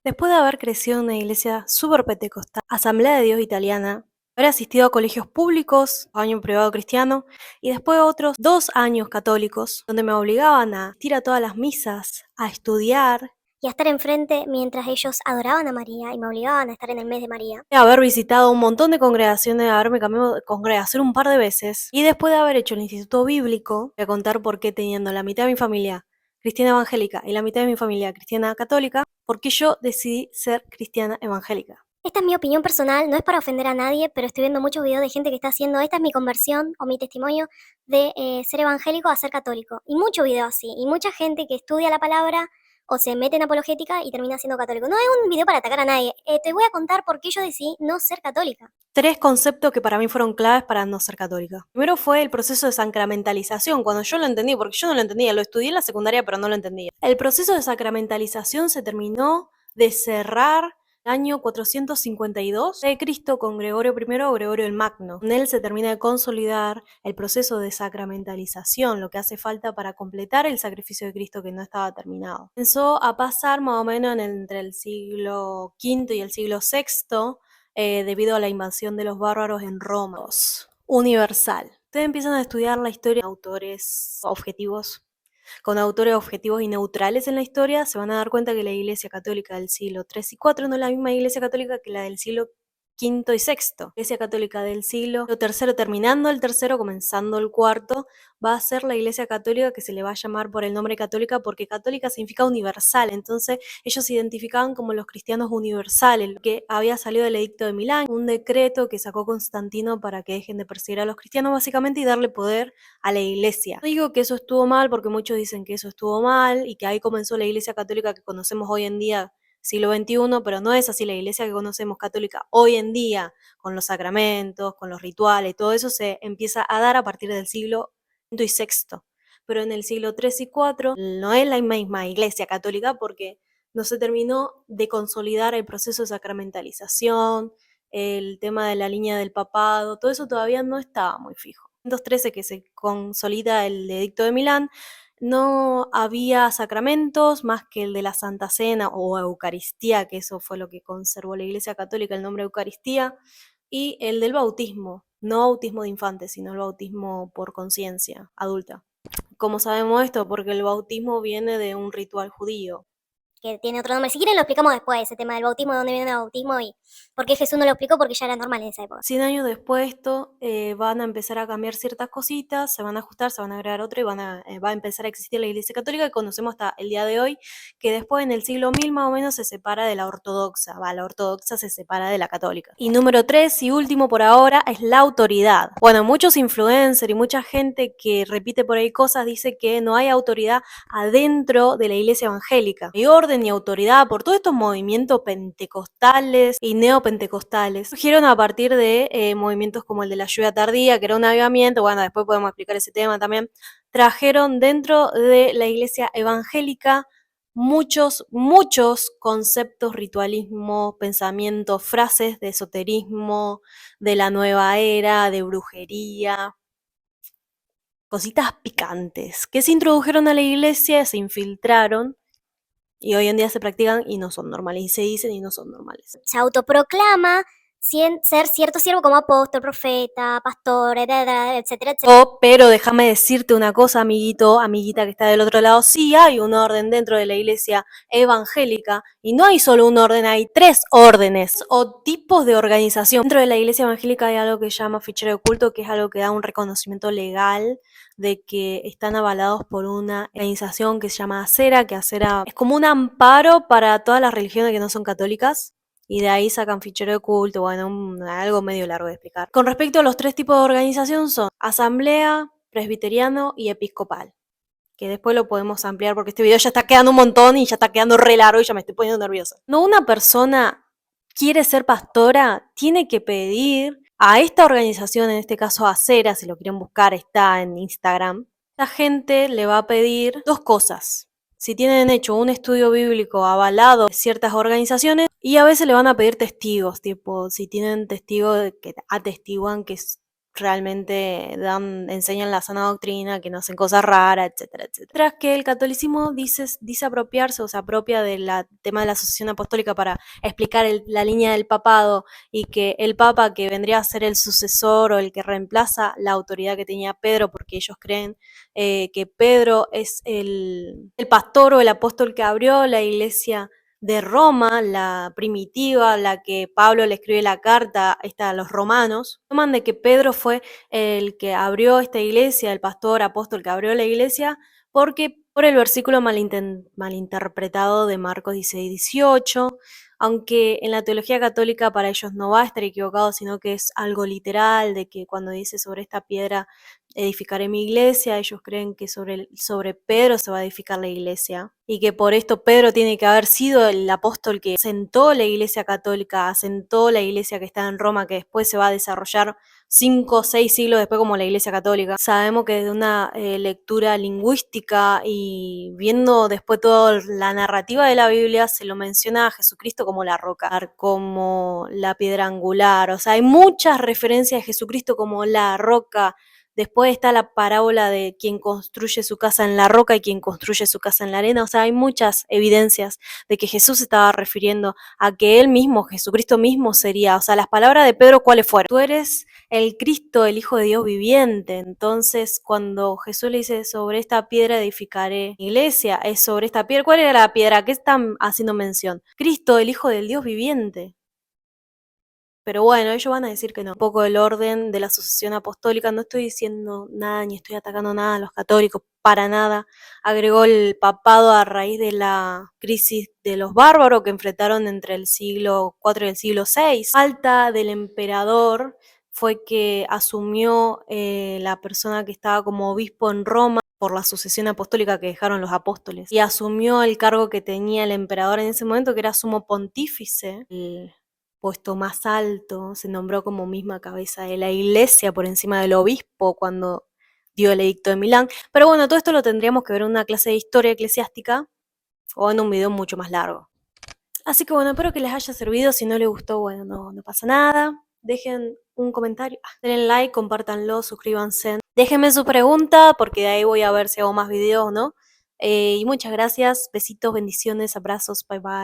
Después de haber crecido en una iglesia súper pentecostal, Asamblea de Dios italiana, haber asistido a colegios públicos, año privado cristiano, y después otros 2 años católicos, donde me obligaban a ir a todas las misas, a estudiar, y a estar enfrente mientras ellos adoraban a María y me obligaban a estar en el mes de María. y haber visitado un montón de congregaciones, haberme cambiado de congregación un par de veces, y después de haber hecho el instituto bíblico, voy a contar por qué teniendo la mitad de mi familia cristiana evangélica y la mitad de mi familia cristiana católica, por qué yo decidí ser cristiana evangélica. Esta es mi opinión personal, no es para ofender a nadie, pero estoy viendo muchos videos de gente que está haciendo, esta es mi conversión o mi testimonio de ser evangélico a ser católico. Y muchos videos así, y mucha gente que estudia la palabra o se mete en apologética y termina siendo católico. No es un video para atacar a nadie, te voy a contar por qué yo decidí no ser católica. 3 conceptos que para mí fueron claves para no ser católica. Primero fue el proceso de sacramentalización, cuando yo lo entendí, porque yo no lo entendía, lo estudié en la secundaria pero no lo entendía. El proceso de sacramentalización se terminó de cerrar el año 452 de Cristo con Gregorio I o Gregorio el Magno. En él se termina de consolidar el proceso de sacramentalización, lo que hace falta para completar el sacrificio de Cristo que no estaba terminado. Comenzó a pasar más o menos entre el siglo V y el siglo VI, debido a la invasión de los bárbaros en Roma. Universal. Ustedes empiezan a estudiar la historia con autores objetivos y neutrales en la historia, se van a dar cuenta que la Iglesia Católica del siglo III y IV no es la misma Iglesia Católica que la del siglo V y VI. La Iglesia Católica del siglo III, terminando el tercero, comenzando el cuarto, va a ser la Iglesia Católica que se le va a llamar por el nombre católica porque católica significa universal. Entonces ellos se identificaban como los cristianos universales, que había salido del Edicto de Milán, un decreto que sacó Constantino para que dejen de perseguir a los cristianos básicamente y darle poder a la iglesia. No digo que eso estuvo mal porque muchos dicen que eso estuvo mal y que ahí comenzó la iglesia católica que conocemos hoy en día, siglo XXI, pero no es así. La iglesia que conocemos católica hoy en día, con los sacramentos, con los rituales, todo eso se empieza a dar a partir del siglo V y VI. Pero en el siglo III y IV no es la misma iglesia católica porque no se terminó de consolidar el proceso de sacramentalización, el tema de la línea del papado, todo eso todavía no estaba muy fijo. En 213, que se consolida el Edicto de Milán, no había sacramentos más que el de la Santa Cena o Eucaristía, que eso fue lo que conservó la Iglesia Católica, el nombre Eucaristía, y el del bautismo, no bautismo de infantes, sino el bautismo por conciencia adulta. ¿Cómo sabemos esto? Porque el bautismo viene de un ritual judío. Que tiene otro nombre. Si quieren lo explicamos después, ese tema del bautismo, de dónde viene el bautismo y por qué Jesús no lo explicó, porque ya era normal en esa época. 100 años después esto, van a empezar a cambiar ciertas cositas, se van a ajustar, se van a agregar otro y va a empezar a existir la Iglesia Católica que conocemos hasta el día de hoy, que después en el siglo 1000 más o menos se separa de la ortodoxa, la ortodoxa se separa de la católica. Y número 3 y último por ahora es la autoridad. Bueno, muchos influencers y mucha gente que repite por ahí cosas dice que no hay autoridad adentro de la Iglesia evangélica. Hay orden y autoridad por todos estos movimientos pentecostales y neopentecostales. Surgieron a partir de movimientos como el de la lluvia tardía, que era un avivamiento, bueno, después podemos explicar ese tema también. Trajeron dentro de la Iglesia evangélica muchos conceptos, ritualismo, pensamientos, frases de esoterismo, de la nueva era, de brujería, cositas picantes que se introdujeron a la iglesia, se infiltraron y hoy en día se practican y no son normales, y se dicen y no son normales. Se autoproclama ser cierto siervo como apóstol, profeta, pastor, etcétera, etcétera. Pero déjame decirte una cosa, amiguito, amiguita que está del otro lado, sí hay un orden dentro de la iglesia evangélica y no hay solo un orden, hay 3 órdenes o tipos de organización. Dentro de la iglesia evangélica hay algo que se llama fichero de culto, que es algo que da un reconocimiento legal de que están avalados por una organización que se llama Acera, que Acera es como un amparo para todas las religiones que no son católicas. Y de ahí sacan fichero de culto, bueno, algo medio largo de explicar. Con respecto a los 3 tipos de organización son asamblea, presbiteriano y episcopal. Que después lo podemos ampliar porque este video ya está quedando un montón y ya está quedando re largo y ya me estoy poniendo nerviosa. No, una persona quiere ser pastora, tiene que pedir a esta organización, en este caso Acera, si lo quieren buscar, está en Instagram. La gente le va a pedir 2 cosas. Si tienen hecho un estudio bíblico avalado de ciertas organizaciones, y a veces le van a pedir testigos, tipo, si tienen testigos que atestiguan que realmente enseñan la sana doctrina, que no hacen cosas raras, etcétera, etcétera. Tras que el catolicismo dice apropiarse o se apropia del tema de la sucesión apostólica para explicar la línea del papado y que el papa que vendría a ser el sucesor o el que reemplaza la autoridad que tenía Pedro, porque ellos creen que Pedro es el pastor o el apóstol que abrió la iglesia de Roma, la primitiva, la que Pablo le escribe la carta a los romanos, toman de que Pedro fue el que abrió esta iglesia, el pastor apóstol que abrió la iglesia, porque por el versículo malinterpretado de Marcos 16-18, aunque en la teología católica para ellos no va a estar equivocado, sino que es algo literal, de que cuando dice sobre esta piedra edificaré mi iglesia, ellos creen que sobre Pedro se va a edificar la iglesia y que por esto Pedro tiene que haber sido el apóstol que asentó la iglesia católica, asentó la iglesia que está en Roma, que después se va a desarrollar 5 o 6 siglos después como la iglesia católica. Sabemos que desde una lectura lingüística y viendo después toda la narrativa de la Biblia se lo menciona a Jesucristo como la roca, como la piedra angular, o sea, hay muchas referencias a Jesucristo como la roca. Después está la parábola de quien construye su casa en la roca y quien construye su casa en la arena. O sea, hay muchas evidencias de que Jesús se estaba refiriendo a que él mismo, Jesucristo mismo sería. O sea, las palabras de Pedro, ¿cuáles fueron? Tú eres el Cristo, el Hijo de Dios viviente. Entonces, cuando Jesús le dice, sobre esta piedra edificaré iglesia, es sobre esta piedra. ¿Cuál era la piedra? ¿Qué están haciendo mención? Cristo, el Hijo del Dios viviente. Pero bueno, ellos van a decir que no. Un poco el orden de la sucesión apostólica, no estoy diciendo nada ni estoy atacando nada a los católicos, para nada. Agregó el papado a raíz de la crisis de los bárbaros que enfrentaron entre el siglo IV y el siglo VI. Falta del emperador fue que asumió la persona que estaba como obispo en Roma por la sucesión apostólica que dejaron los apóstoles, y asumió el cargo que tenía el emperador en ese momento, que era sumo pontífice, el puesto más alto, se nombró como misma cabeza de la iglesia por encima del obispo cuando dio el edicto de Milán. Pero bueno, todo esto lo tendríamos que ver en una clase de historia eclesiástica o en un video mucho más largo. Así que bueno, espero que les haya servido. Si no les gustó, bueno, no pasa nada. Dejen un comentario, denle like, compártanlo, suscríbanse. Déjenme su pregunta porque de ahí voy a ver si hago más videos o no. Y muchas gracias, besitos, bendiciones, abrazos, bye bye.